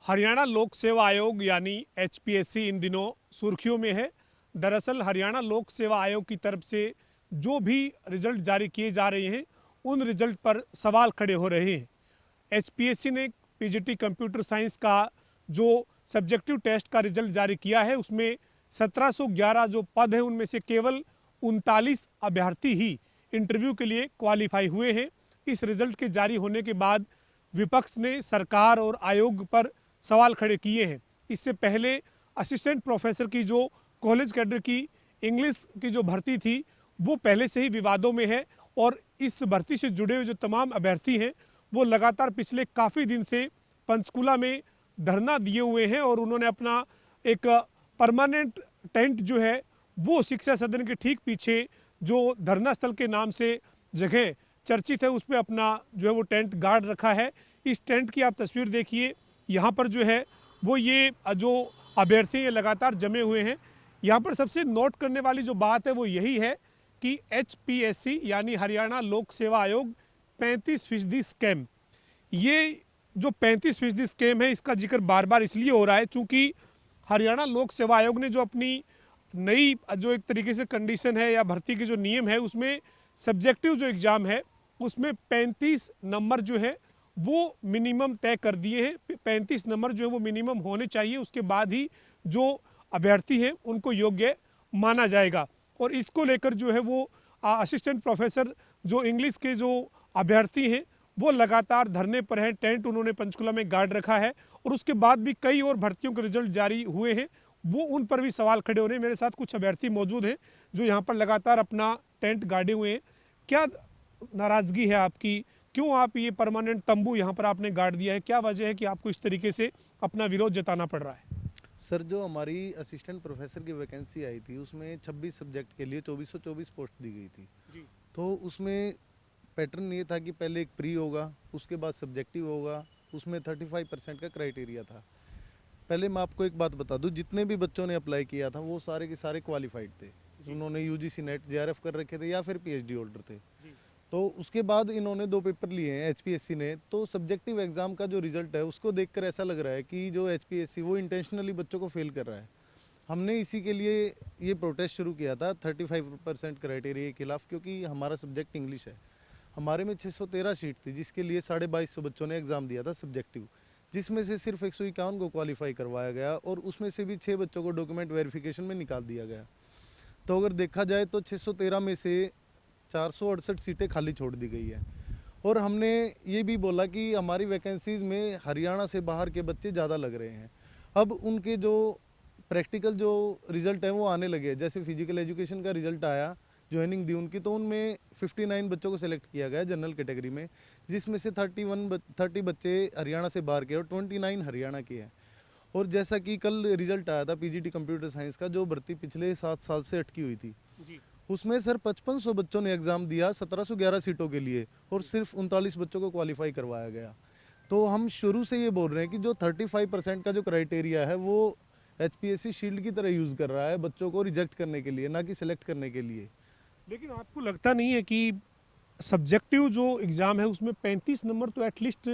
हरियाणा लोक सेवा आयोग यानी एचपीएससी इन दिनों सुर्खियों में है। दरअसल हरियाणा लोक सेवा आयोग की तरफ से जो भी रिजल्ट जारी किए जा रहे हैं उन रिजल्ट पर सवाल खड़े हो रहे हैं। एचपीएससी ने पीजीटी कंप्यूटर साइंस का जो सब्जेक्टिव टेस्ट का रिजल्ट जारी किया है उसमें 1711 जो पद हैं उनमें से केवल 39 अभ्यर्थी ही इंटरव्यू के लिए क्वालिफाई हुए हैं। इस रिजल्ट के जारी होने के बाद विपक्ष ने सरकार और आयोग पर सवाल खड़े किए हैं। इससे पहले असिस्टेंट प्रोफेसर की जो कॉलेज कैडर की इंग्लिश की जो भर्ती थी वो पहले से ही विवादों में है और इस भर्ती से जुड़े हुए जो तमाम अभ्यर्थी हैं वो लगातार पिछले काफ़ी दिन से पंचकुला में धरना दिए हुए हैं और उन्होंने अपना एक परमानेंट टेंट जो है वो शिक्षा सदन के ठीक पीछे जो धरना स्थल के नाम से जगह चर्चित है उस पर अपना जो है वो टेंट गार्ड रखा है। इस टेंट की आप तस्वीर देखिए, यहाँ पर जो है वो ये जो अभ्यर्थी ये लगातार जमे हुए हैं। यहाँ पर सबसे नोट करने वाली जो बात है वो यही है कि एचपीएससी यानी हरियाणा लोक सेवा आयोग 35% स्कैम, ये जो 35% स्कैम है इसका जिक्र बार बार इसलिए हो रहा है चूँकि हरियाणा लोक सेवा आयोग ने जो अपनी नई जो एक तरीके से कंडीशन है या भर्ती के जो नियम है उसमें सब्जेक्टिव जो एग्ज़ाम है उसमें 35 नंबर जो है वो मिनिमम तय कर दिए हैं। 35 नंबर जो है वो मिनिमम होने चाहिए, उसके बाद ही जो अभ्यर्थी हैं उनको योग्य माना जाएगा। और इसको लेकर जो है वो असिस्टेंट प्रोफेसर जो इंग्लिश के जो अभ्यर्थी हैं वो लगातार धरने पर हैं। टेंट उन्होंने पंचकुला में गार्ड रखा है और उसके बाद भी कई और भर्तियों के रिजल्ट जारी हुए हैं, वो उन पर भी सवाल खड़े हो रहे हैं। मेरे साथ कुछ अभ्यर्थी मौजूद हैं जो यहाँ पर लगातार अपना टेंट गाड़े हुए हैं। क्या नाराज़गी है आपकी? क्यों आप ये परमानेंट तंबू यहाँ पर आपने गाड़ दिया है? क्या वजह है कि आपको इस तरीके से अपना विरोध जताना पड़ रहा है? सर, जो हमारी असिस्टेंट प्रोफेसर की वैकेंसी आई थी उसमें 26 सब्जेक्ट के लिए 2424 पोस्ट दी गई थी। जी। तो उसमें पैटर्न ये था कि पहले एक प्री होगा, उसके बाद सब्जेक्टिव होगा, उसमें 35% का क्राइटेरिया था। पहले मैं आपको एक बात बता दूं, जितने भी बच्चों ने अप्लाई किया था वो सारे के सारे क्वालिफाइड थे। उन्होंने यूजीसी नेट जेआरएफ कर रखे थे या फिर पीएचडी होल्डर थे। तो उसके बाद इन्होंने 2 पेपर लिए हैं एचपीएससी ने। तो सब्जेक्टिव एग्जाम का जो रिजल्ट है उसको देखकर ऐसा लग रहा है कि जो एचपीएससी वो इंटेंशनली बच्चों को फेल कर रहा है। हमने इसी के लिए ये प्रोटेस्ट शुरू किया था 35% क्राइटेरिया के खिलाफ, क्योंकि हमारा सब्जेक्ट इंग्लिश है। हमारे में 613 सीट थी जिसके लिए 2250 बच्चों ने एग्ज़ाम दिया था सब्जेक्टिव, जिसमें से सिर्फ 151 को क्वालिफाई करवाया गया और उसमें से भी 6 बच्चों को डॉक्यूमेंट वेरिफिकेशन में निकाल दिया गया। तो अगर देखा जाए तो 613 में से 468 सीटें खाली छोड़ दी गई है। और हमने ये भी बोला कि हमारी वैकेंसीज़ में हरियाणा से बाहर के बच्चे ज़्यादा लग रहे हैं। अब उनके जो प्रैक्टिकल जो रिज़ल्ट है वो आने लगे। जैसे फिजिकल एजुकेशन का रिज़ल्ट आया, ज्वाइनिंग दी उनकी, तो उनमें 59 बच्चों को सिलेक्ट किया गया जनरल कैटेगरी में, जिसमें से 30 बच्चे हरियाणा से बाहर के और 29 हरियाणा के हैं। और जैसा कि कल रिजल्ट आया था पीजीटी कंप्यूटर साइंस का, जो भर्ती पिछले 7 साल से अटकी हुई थी, उसमें सर 5500 बच्चों ने एग्ज़ाम दिया 1711 सीटों के लिए और सिर्फ 39 बच्चों को क्वालिफाई करवाया गया। तो हम शुरू से ये बोल रहे हैं कि जो 35% का जो क्राइटेरिया है वो एचपीएससी शील्ड की तरह यूज़ कर रहा है बच्चों को रिजेक्ट करने के लिए, ना कि सिलेक्ट करने के लिए। लेकिन आपको लगता नहीं है कि सब्जेक्टिव जो एग्ज़ाम है उसमें 35 नंबर तो एटलीस्ट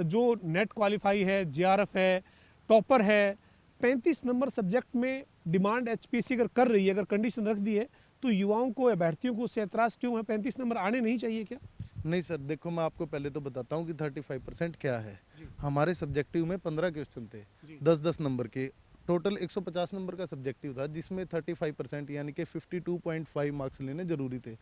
जो नेट क्वालिफाई है, जेआरएफ है, टॉपर है, 35 नंबर सब्जेक्ट में डिमांड एचपीएससी अगर कर रही है, अगर कंडीशन रख दी है तो युवाओं को, अभ्यर्थियों को उससे एतराज़ क्यों है? 35 नंबर आने नहीं चाहिए क्या? नहीं सर, देखो मैं आपको पहले तो बताता हूँ कि 35% क्या है। हमारे सब्जेक्टिव में 15 क्वेश्चन थे 10-10 नंबर के। टोटल 150 नंबर का सब्जेक्टिव था जिसमें 35% यानी कि 52.5 मार्क्स लेने जरूरी थे।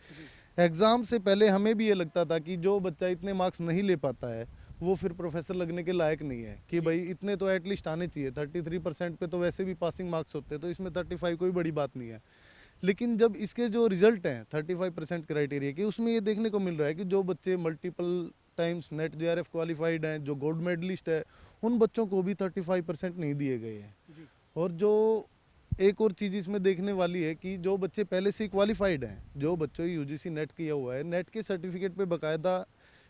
एग्ज़ाम से पहले हमें भी ये लगता था कि जो बच्चा इतने मार्क्स नहीं ले पाता है वो फिर प्रोफेसर लगने के लायक नहीं है, कि भाई इतने तो एटलीस्ट आने चाहिए। 33% पे तो वैसे भी पासिंग मार्क्स होते हैं, तो इसमें 35 कोई बड़ी बात नहीं है। लेकिन जब इसके जो रिजल्ट हैं 35% क्राइटेरिया के, उसमें ये देखने को मिल रहा है कि जो बच्चे multiple times net JRF qualified हैं, जो गोल्ड मेडलिस्ट है, उन बच्चों को भी 35% नहीं दिए गए हैं। और जो एक और चीज़ इसमें देखने वाली है कि जो बच्चे पहले से ही क्वालिफाइड हैं, जो बच्चों यूजीसी नेट किया हुआ है, नेट के सर्टिफिकेट पे बाकायदा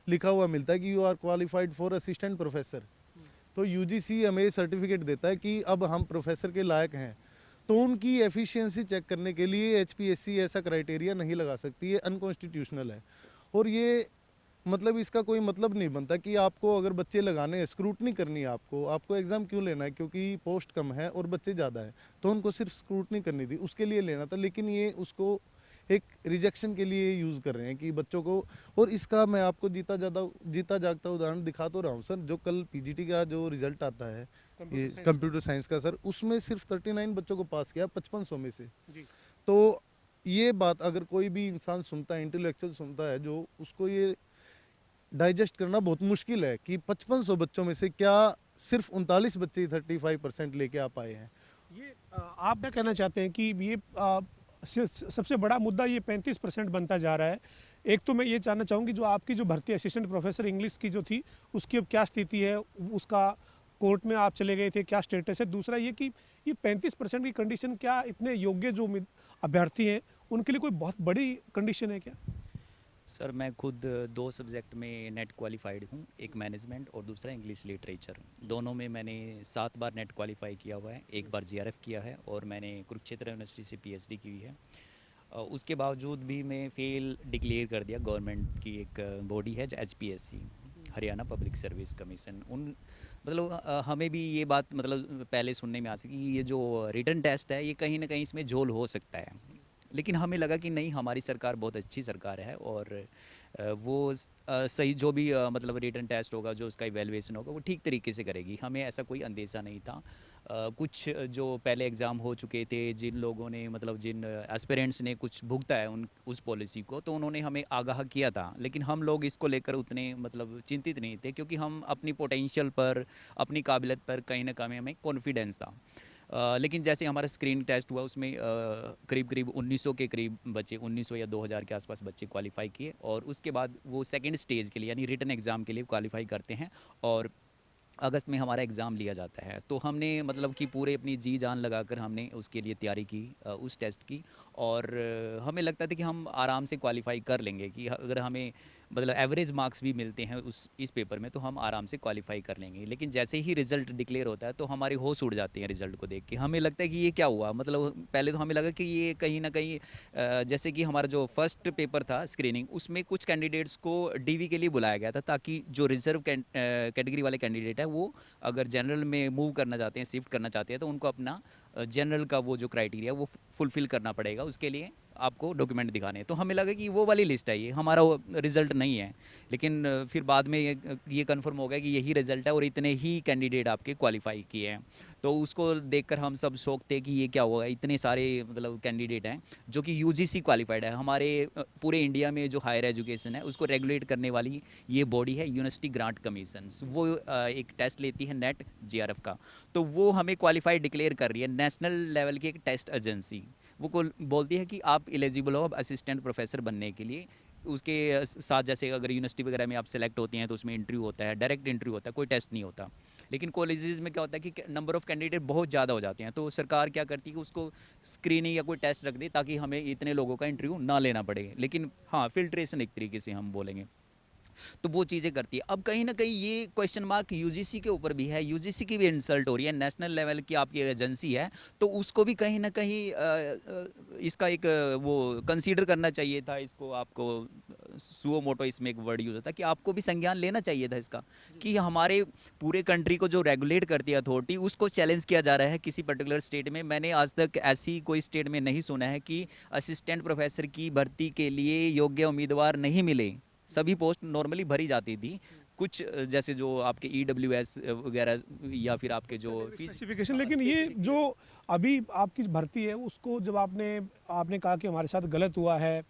लिखा हुआ मिलता है कि you are qualified for assistant professor. तो यूजीसी हमें सर्टिफिकेट देता है कि अब हम प्रोफेसर के लायक हैं। तो उनकी एफिशिएंसी चेक करने के लिए एचपीएससी ऐसा क्राइटेरिया नहीं लगा सकती, ये अनकॉन्स्टिट्यूशनल है। और ये मतलब इसका कोई मतलब नहीं बनता कि आपको अगर बच्चे लगाने हैं, स्क्रूटनी करनी है, आपको एग्ज़ाम क्यों लेना है, क्योंकि पोस्ट कम है और बच्चे ज़्यादा हैं, तो उनको सिर्फ स्क्रूटनी करनी थी, उसके लिए लेना था। लेकिन ये उसको एक रिजेक्शन के लिए यूज़ कर रहे हैं कि बच्चों को। और इसका मैं आपको जीता जागता उदाहरण दिखा तो रहा हूँ सर। जो कल पीजीटी का जो रिजल्ट आता है, ये कंप्यूटर साइंस का सर, उसमें सिर्फ 39 बच्चों को पास किया 5500 में से। जी। तो ये बात अगर कोई भी इंसान सुनता है, इंटेलेक्चुअल सुनता है, जो उसको ये डाइजेस्ट करना बहुत मुश्किल है कि 5500 बच्चों में से क्या सिर्फ 39 बच्चे 35% लेके आ पाए हैं। ये आप क्या कहना चाहते हैं कि ये सबसे बड़ा मुद्दा ये 35% बनता जा रहा है। एक तो मैं ये जानना चाहूँगी, जो आपकी जो भर्ती असिस्टेंट प्रोफेसर इंग्लिश की जो थी, उसकी अब क्या स्थिति है? उसका कोर्ट में आप चले गए थे, क्या स्टेटस है? दूसरा ये कि ये 35% की कंडीशन क्या इतने योग्य जो अभ्यर्थी हैं उनके लिए कोई बहुत बड़ी कंडीशन है क्या? सर मैं खुद 2 सब्जेक्ट में नेट क्वालिफाइड हूँ, एक मैनेजमेंट और दूसरा इंग्लिश लिटरेचर। दोनों में मैंने 7 बार नेट क्वालिफाई किया हुआ है, एक बार जीआरएफ किया है और मैंने कुरुक्षेत्र यूनिवर्सिटी से पीएचडी की हुई है। उसके बावजूद भी मैं फ़ेल डिक्लेयर कर दिया। गवर्नमेंट की एक बॉडी है HPSC, Haryana public service commission. मतलब हमें भी ये बात मतलब पहले सुनने में आ सकी कि ये जो रिटन टेस्ट है ये कहीं ना कहीं इसमें झोल हो सकता है, लेकिन हमें लगा कि नहीं, हमारी सरकार बहुत अच्छी सरकार है और वो सही जो भी मतलब रिटन टेस्ट होगा, जो उसका इवैल्यूएशन होगा, वो ठीक तरीके से करेगी। हमें ऐसा कोई अंदेशा नहीं था। कुछ जो पहले एग्ज़ाम हो चुके थे, जिन लोगों ने मतलब जिन एस्पिरेंट्स ने कुछ भुगता है उस पॉलिसी को, तो उन्होंने हमें आगाह किया था। लेकिन हम लोग इसको लेकर उतने मतलब चिंतित नहीं थे, क्योंकि हम अपनी पोटेंशियल पर, अपनी काबिलियत पर कहीं ना कहीं हमें कॉन्फिडेंस था। लेकिन जैसे हमारा स्क्रीनिंग टेस्ट हुआ, उसमें करीब करीब 1900 के करीब बच्चे, 1900 या 2000 के आसपास बच्चे क्वालिफाई किए, और उसके बाद वो सेकंड स्टेज के लिए यानी रिटन एग्ज़ाम के लिए क्वालिफाई करते हैं और अगस्त में हमारा एग्ज़ाम लिया जाता है। तो हमने मतलब कि पूरे अपनी जी जान लगाकर हमने उसके लिए तैयारी की, उस टेस्ट की, और हमें लगता था कि हम आराम से क्वालिफाई कर लेंगे, कि अगर हमें मतलब एवरेज मार्क्स भी मिलते हैं इस पेपर में तो हम आराम से क्वालिफाई कर लेंगे। लेकिन जैसे ही रिज़ल्ट डिक्लेयर होता है तो हमारी होश उड़ जाती है रिज़ल्ट को देख के। हमें लगता है कि ये क्या हुआ, मतलब पहले तो हमें लगा कि ये कहीं ना कहीं जैसे कि हमारा जो फर्स्ट पेपर था स्क्रीनिंग, उसमें कुछ कैंडिडेट्स को डीवी के लिए बुलाया गया था, ताकि जो रिजर्व कैटेगरी वाले कैंडिडेट है वो अगर जनरल में मूव करना चाहते हैं, शिफ्ट करना चाहते हैं, तो उनको अपना जनरल का वो जो क्राइटेरिया वो फुलफ़िल करना पड़ेगा। उसके लिए आपको डॉक्यूमेंट दिखाने हैं। तो हमें लगा कि वो वाली लिस्ट है, ये हमारा रिज़ल्ट नहीं है। लेकिन फिर बाद में ये कन्फर्म हो गया कि यही रिज़ल्ट है और इतने ही कैंडिडेट आपके क्वालिफाई किए हैं। तो उसको देखकर हम सब शौक थे कि ये क्या होगा, इतने सारे मतलब कैंडिडेट हैं जो कि यूजीसी क्वालिफाइड है। हमारे पूरे इंडिया में जो हायर एजुकेशन है उसको रेगुलेट करने वाली ये बॉडी है यूनिवर्सिटी ग्रांट कमीशन। वो एक टेस्ट लेती है नेट जीआरएफ का, तो वो हमें क्वालिफाइड डिक्लेयर कर रही है, नेशनल लेवल की एक टेस्ट एजेंसी। वो बोलती है कि आप एलिजिबल हो अब असिस्टेंट प्रोफेसर बनने के लिए। उसके साथ जैसे अगर यूनिवर्सिटी वगैरह में आप सेलेक्ट होती हैं तो उसमें इंटरव्यू होता है, डायरेक्ट इंटरव्यू होता है, कोई टेस्ट नहीं होता। लेकिन कॉलेजेस में क्या होता है कि नंबर ऑफ़ कैंडिडेट बहुत ज़्यादा हो जाते हैं, तो सरकार क्या करती है कि उसको स्क्रीनिंग या कोई टेस्ट रख दे ताकि हमें इतने लोगों का इंटरव्यू ना लेना पड़े। लेकिन हाँ, फिल्ट्रेशन एक तरीके से हम बोलेंगे, तो वो चीज़ें करती है। अब कहीं ना कहीं ये क्वेश्चन मार्क यूजीसी के ऊपर भी है, यूजीसी की भी इंसल्ट हो रही है। नेशनल लेवल की आपकी एजेंसी है, तो उसको भी कहीं ना कहीं इसका एक वो कंसीडर करना चाहिए था। इसको आपको सुओ मोटो इसमें एक वर्ड यूज होता है कि आपको भी संज्ञान लेना चाहिए था इसका, कि हमारे पूरे कंट्री को जो रेगुलेट करती है अथॉरिटी, उसको चैलेंज किया जा रहा है किसी पर्टिकुलर स्टेट में। मैंने आज तक ऐसी कोई स्टेट में नहीं सुना है कि असिस्टेंट प्रोफेसर की भर्ती के लिए योग्य उम्मीदवार नहीं मिले। सभी पोस्ट नॉर्मली भरी जाती थी। कुछ जैसे जो आपके ईडब्ल्यूएस वगैरह या फिर आपके जो स्पेसिफिकेशन, लेकिन ये जो अभी आपकी भर्ती है उसको जब आपने आपने कहा कि हमारे साथ गलत हुआ है,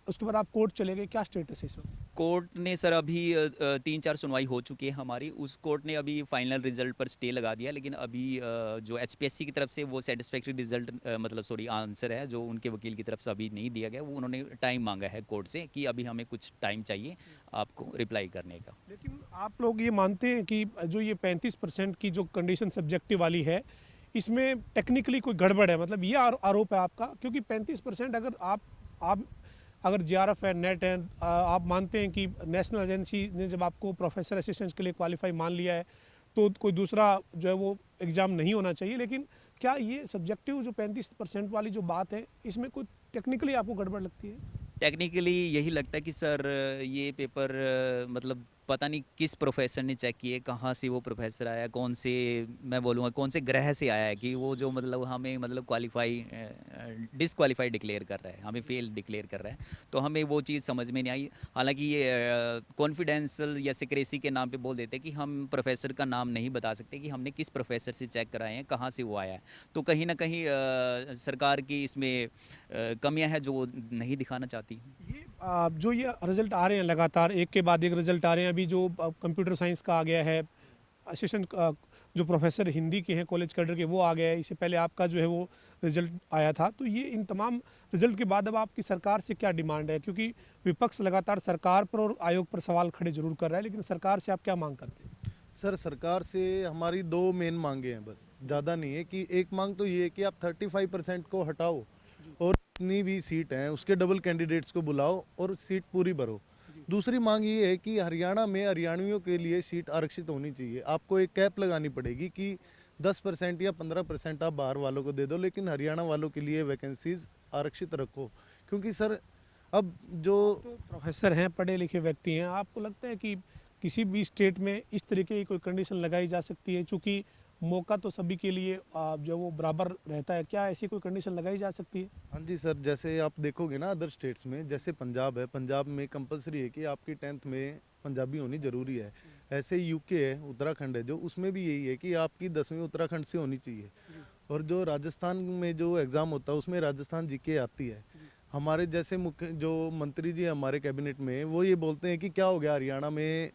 उसके बाद आप कोर्ट चले गए, क्या स्टेटस है इस वक्त? कोर्ट ने सर अभी 3-4 सुनवाई हो चुकी है हमारी। उस कोर्ट ने अभी फाइनल रिजल्ट पर स्टे लगा दिया, लेकिन अभी जो एचपीएससी की तरफ से वो सेटिस्फैक्ट्री रिजल्ट मतलब सॉरी आंसर है जो उनके वकील की तरफ से अभी नहीं दिया गया। वो उन्होंने टाइम मांगा है कोर्ट से कि अभी हमें कुछ टाइम चाहिए आपको रिप्लाई करने का। लेकिन आप लोग ये मानते हैं कि जो ये 35% की जो कंडीशन सब्जेक्टिव वाली है, इसमें टेक्निकली कोई गड़बड़ है? मतलब ये आरोप है आपका, क्योंकि 35% अगर आप अगर जीआरएफ है, नेट है, आप मानते हैं कि नेशनल एजेंसी ने जब आपको प्रोफेसर असिस्टेंट के लिए क्वालिफाई मान लिया है तो कोई दूसरा जो है वो एग्ज़ाम नहीं होना चाहिए। लेकिन क्या ये सब्जेक्टिव जो 35% वाली जो बात है, इसमें कोई टेक्निकली आपको गड़बड़ लगती है? टेक्निकली यही लगता है कि सर ये पेपर मतलब पता नहीं किस प्रोफेसर ने चेक किए, कहाँ से वो प्रोफेसर आया, कौन से, मैं बोलूँगा कौन से ग्रह से आया है कि वो जो मतलब हमें मतलब डिसक्वालीफाई डिक्लेयर कर रहा है, हमें फेल डिक्लेयर कर रहा है। तो हमें वो चीज़ समझ में नहीं आई। हालांकि ये कॉन्फिडेंशियल या सिक्रेसी के नाम पे बोल देते हैं कि हम प्रोफेसर का नाम नहीं बता सकते कि हमने किस प्रोफेसर से चेक कराए हैं, कहाँ से वो आया है। तो कहीं ना कहीं सरकार की इसमें कमियां हैं जो वो नहीं दिखाना चाहती। ये जो ये रिजल्ट आ रहे हैं लगातार एक के बाद एक रिजल्ट आ रहे हैं, अभी जो कंप्यूटर साइंस का आ गया है, असिस्टेंट जो प्रोफेसर हिंदी के हैं कॉलेज कैडर के वो आ गया है, इससे पहले आपका जो है वो रिजल्ट आया था। तो ये इन तमाम रिजल्ट के बाद अब आपकी सरकार से क्या डिमांड है, क्योंकि विपक्ष लगातार सरकार पर और आयोग पर सवाल खड़े जरूर कर रहा है, लेकिन सरकार से आप क्या मांग करते हैं? सर सरकार से हमारी दो मेन मांगे हैं, बस ज़्यादा नहीं है। कि एक मांग तो ये है कि आप 35% को हटाओ और जितनी भी सीट हैं उसके डबल कैंडिडेट्स को बुलाओ और सीट पूरी भरो। दूसरी मांग ये है कि हरियाणा में हरियाणवियों के लिए सीट आरक्षित होनी चाहिए। आपको एक कैप लगानी पड़ेगी कि 10% या 15% आप बाहर वालों को दे दो, लेकिन हरियाणा वालों के लिए वैकेंसीज आरक्षित रखो। क्योंकि सर अब जो तो प्रोफेसर हैं, पढ़े लिखे व्यक्ति हैं, आपको लगता है कि किसी भी स्टेट में इस तरीके की कोई कंडीशन लगाई जा सकती है, चूँकि मौका तो सभी के लिए जो वो बराबर रहता है, क्या ऐसी कोई कंडीशन लगाई जा सकती है? हाँ जी सर, जैसे आप देखोगे ना अदर स्टेट्स में, जैसे पंजाब है, पंजाब में कंपलसरी है कि आपकी 10th में पंजाबी होनी ज़रूरी है। ऐसे यूके है, उत्तराखंड है जो, उसमें भी यही है कि आपकी 10वीं उत्तराखंड से होनी चाहिए। और जो राजस्थान में जो एग्ज़ाम होता है उसमें राजस्थान जीके आती है। हमारे जैसे मुख्य जो मंत्री जी हैं हमारे कैबिनेट में, वो ये बोलते हैं कि क्या हो गया हरियाणा में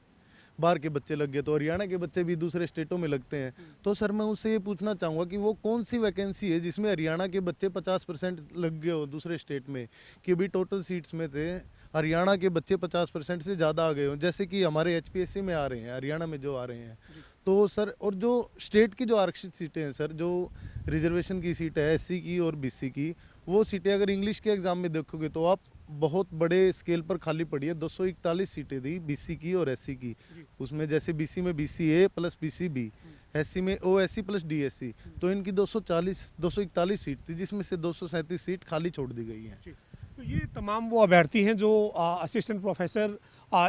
बाहर के बच्चे लग गए तो हरियाणा के बच्चे भी दूसरे स्टेटों में लगते हैं। तो सर मैं उससे ये पूछना चाहूँगा कि वो कौन सी वैकेंसी है जिसमें हरियाणा के बच्चे 50% लग गए हो दूसरे स्टेट में, कि अभी टोटल सीट्स में थे हरियाणा के बच्चे 50% से ज़्यादा आ गए हो, जैसे कि हमारे एचपीएससी में आ रहे हैं, हरियाणा में जो आ रहे हैं। तो सर और जो स्टेट की जो आरक्षित सीटें हैं सर, जो रिजर्वेशन की सीट है एससी की और बीसी की, वो सीटें अगर इंग्लिश के एग्ज़ाम में देखोगे तो आप बहुत बड़े स्केल पर खाली पड़ी है। 241 सीटें थी बीसी की और एससी की। उसमें जैसे बीसी में बीसीए प्लस बीसीबी, एससी में ओएससी प्लस डीएससी, तो इनकी 241 सीट थी जिसमें से 237 सीट खाली छोड़ दी गई हैं। तो ये तमाम वो अभ्यर्थी हैं जो असिस्टेंट प्रोफेसर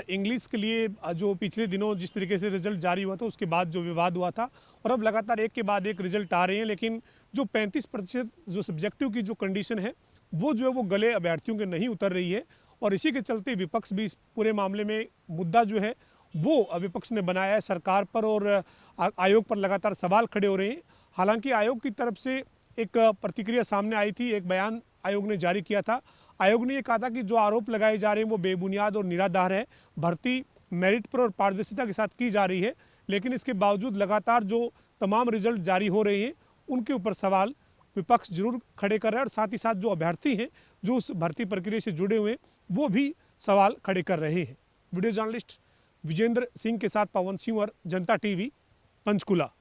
इंग्लिश के लिए जो पिछले दिनों जिस तरीके से रिजल्ट जारी हुआ था उसके बाद जो विवाद हुआ था, और अब लगातार एक के बाद एक रिजल्ट आ रहे हैं, लेकिन जो 35% जो सब्जेक्टिव की जो कंडीशन है वो जो है वो गले अभ्यर्थियों के नहीं उतर रही है। और इसी के चलते विपक्ष भी इस पूरे मामले में मुद्दा जो है वो विपक्ष ने बनाया है सरकार पर, और आयोग पर लगातार सवाल खड़े हो रहे हैं। हालांकि आयोग की तरफ से एक प्रतिक्रिया सामने आई थी, एक बयान आयोग ने जारी किया था। आयोग ने ये कहा था कि जो आरोप लगाए जा रहे हैं वो बेबुनियाद और निराधार है, भर्ती मेरिट पर और पारदर्शिता के साथ की जा रही है, लेकिन इसके बावजूद लगातार जो तमाम रिजल्ट जारी हो रहे हैं उनके ऊपर सवाल विपक्ष जरूर खड़े कर रहा है, और साथ ही साथ जो अभ्यर्थी हैं जो उस भर्ती प्रक्रिया से जुड़े हुए हैं वो भी सवाल खड़े कर रहे हैं। वीडियो जर्नलिस्ट विजेंद्र सिंह के साथ पवन सिंह और जनता टीवी, पंचकुला।